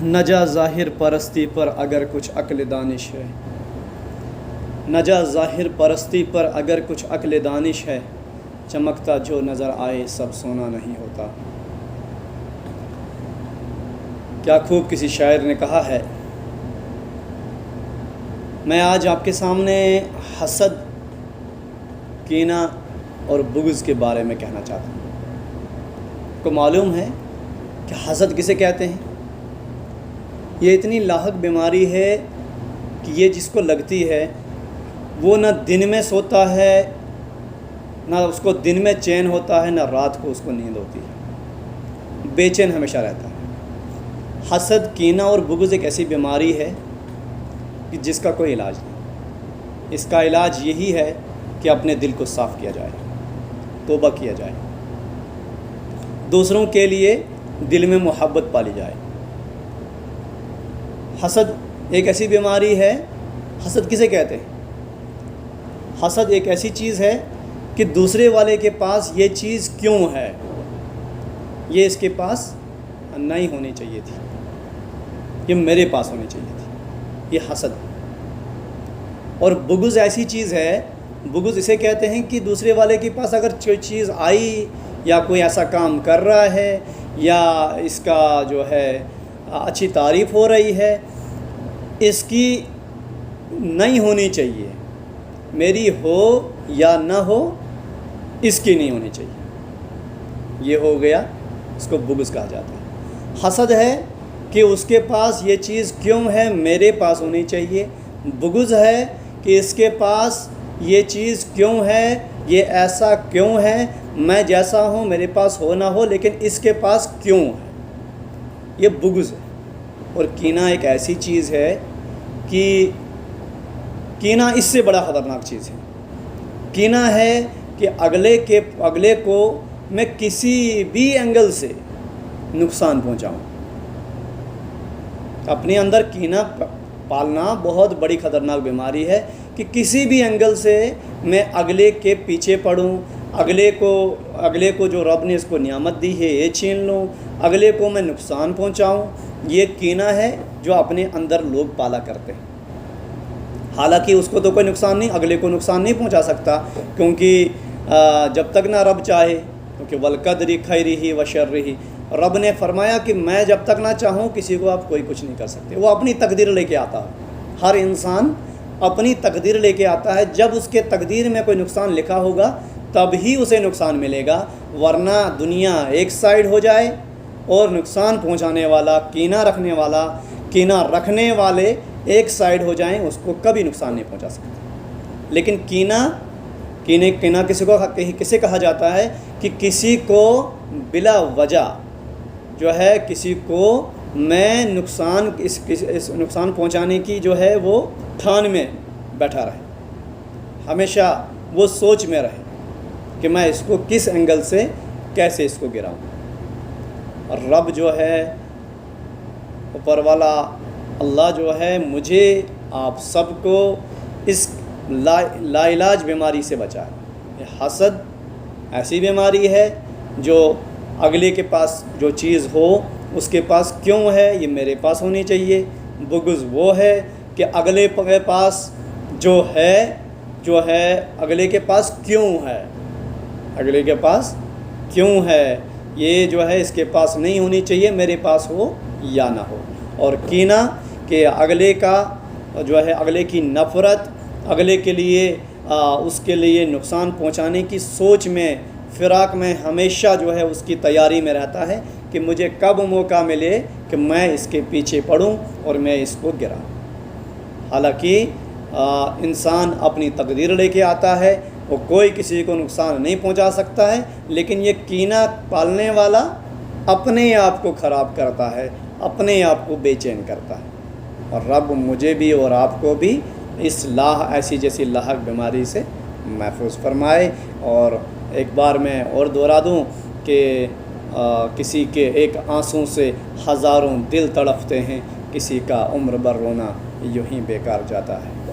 نہ جا ظاہر پرستی پر اگر کچھ عقل دانش ہے، نہ جا ظاہر پرستی پر اگر کچھ عقل دانش ہے، چمکتا جو نظر آئے سب سونا نہیں ہوتا۔ کیا خوب کسی شاعر نے کہا ہے۔ میں آج آپ کے سامنے حسد، کینہ اور بغض کے بارے میں کہنا چاہتا ہوں۔ آپ کو معلوم ہے کہ حسد کسے کہتے ہیں؟ یہ اتنی لاحق بیماری ہے کہ یہ جس کو لگتی ہے وہ نہ دن میں سوتا ہے، نہ اس کو دن میں چین ہوتا ہے، نہ رات کو اس کو نیند ہوتی ہے، بے چین ہمیشہ رہتا ہے۔ حسد، کینہ اور بغض ایک ایسی بیماری ہے کہ جس کا کوئی علاج نہیں۔ اس کا علاج یہی ہے کہ اپنے دل کو صاف کیا جائے، توبہ کیا جائے، دوسروں کے لیے دل میں محبت پالی جائے۔ حسد ایک ایسی بیماری ہے۔ حسد کسے کہتے ہیں؟ حسد ایک ایسی چیز ہے کہ دوسرے والے کے پاس یہ چیز کیوں ہے، یہ اس کے پاس نہیں ہونی چاہیے تھی، یہ میرے پاس ہونی چاہیے تھی، یہ حسد۔ اور بغض ایسی چیز ہے، بغض اسے کہتے ہیں کہ دوسرے والے کے پاس اگر کوئی چیز آئی یا کوئی ایسا کام کر رہا ہے یا اس کا جو ہے اچھی تعریف ہو رہی ہے، اس کی نہیں ہونی چاہیے، میری ہو یا نہ ہو، اس کی نہیں ہونی چاہیے، یہ ہو گیا، اس کو بغض کہا جاتا ہے۔ حسد ہے کہ اس کے پاس یہ چیز کیوں ہے، میرے پاس ہونی چاہیے۔ بغض ہے کہ اس کے پاس یہ چیز کیوں ہے، یہ ایسا کیوں ہے، میں جیسا ہوں میرے پاس ہو نہ ہو لیکن اس کے پاس کیوں ہے، یہ بغض ہے۔ اور کینہ ایک ایسی چیز ہے کہ کینہ اس سے بڑا خطرناک چیز ہے۔ کینہ ہے کہ اگلے کو میں کسی بھی اینگل سے نقصان پہنچاؤں۔ اپنے اندر کینہ پالنا بہت بڑی خطرناک بیماری ہے کہ کسی بھی اینگل سے میں اگلے کے پیچھے پڑوں، اگلے کو جو رب نے اس کو نعمت دی ہے یہ چھین لوں، اگلے کو میں نقصان پہنچاؤں۔ یہ کینہ ہے جو اپنے اندر لوگ پالا کرتے ہیں۔ حالانکہ اس کو تو کوئی نقصان نہیں، اگلے کو نقصان نہیں پہنچا سکتا، کیونکہ جب تک نہ رب چاہے، کیونکہ والقدر خیرہ و شرہ، رب نے فرمایا کہ میں جب تک نہ چاہوں کسی کو آپ کوئی کچھ نہیں کر سکتے۔ وہ اپنی تقدیر لے کے آتا ہے، ہر انسان اپنی تقدیر لے کے آتا ہے۔ جب اس کے تقدیر میں کوئی نقصان لکھا ہوگا تب ہی اسے نقصان ملے گا، ورنہ دنیا ایک سائیڈ ہو جائے اور نقصان پہنچانے والا، کینہ رکھنے والے ایک سائیڈ ہو جائیں، اس کو کبھی نقصان نہیں پہنچا سکتے۔ لیکن کینہ کسے کہا جاتا ہے کہ کسی کو بلا وجہ جو ہے، کسی کو میں نقصان پہنچانے کی جو ہے وہ ٹھان میں بیٹھا رہے، ہمیشہ وہ سوچ میں رہے کہ میں اس کو کس اینگل سے کیسے اس کو گراؤں۔ اور رب جو ہے اوپر والا اللہ جو ہے مجھے آپ سب کو اس لا علاج بیماری سے بچائے۔ یہ حسد ایسی بیماری ہے جو اگلے کے پاس جو چیز ہو اس کے پاس کیوں ہے، یہ میرے پاس ہونی چاہیے۔ بغض وہ ہے کہ اگلے کے پاس جو ہے اگلے کے پاس کیوں ہے، اگلے کے پاس کیوں ہے، یہ جو ہے اس کے پاس نہیں ہونی چاہیے، میرے پاس ہو یا نہ ہو۔ اور کینہ کہ اگلے کا جو ہے اگلے کی نفرت، اگلے کے لیے اس کے لیے نقصان پہنچانے کی سوچ میں، فراق میں، ہمیشہ جو ہے اس کی تیاری میں رہتا ہے کہ مجھے کب موقع ملے کہ میں اس کے پیچھے پڑوں اور میں اس کو گراؤں۔ حالانکہ انسان اپنی تقدیر لے کے آتا ہے، وہ کوئی کسی کو نقصان نہیں پہنچا سکتا ہے، لیکن یہ کینہ پالنے والا اپنے آپ کو خراب کرتا ہے، اپنے آپ کو بے چین کرتا ہے۔ اور رب مجھے بھی اور آپ کو بھی اس ایسی جیسی لاحق بیماری سے محفوظ فرمائے۔ اور ایک بار میں اور دہرا دوں کہ کسی کے ایک آنسوں سے ہزاروں دل تڑپتے ہیں، کسی کا عمر بھر رونا یوں ہی بیکار جاتا ہے۔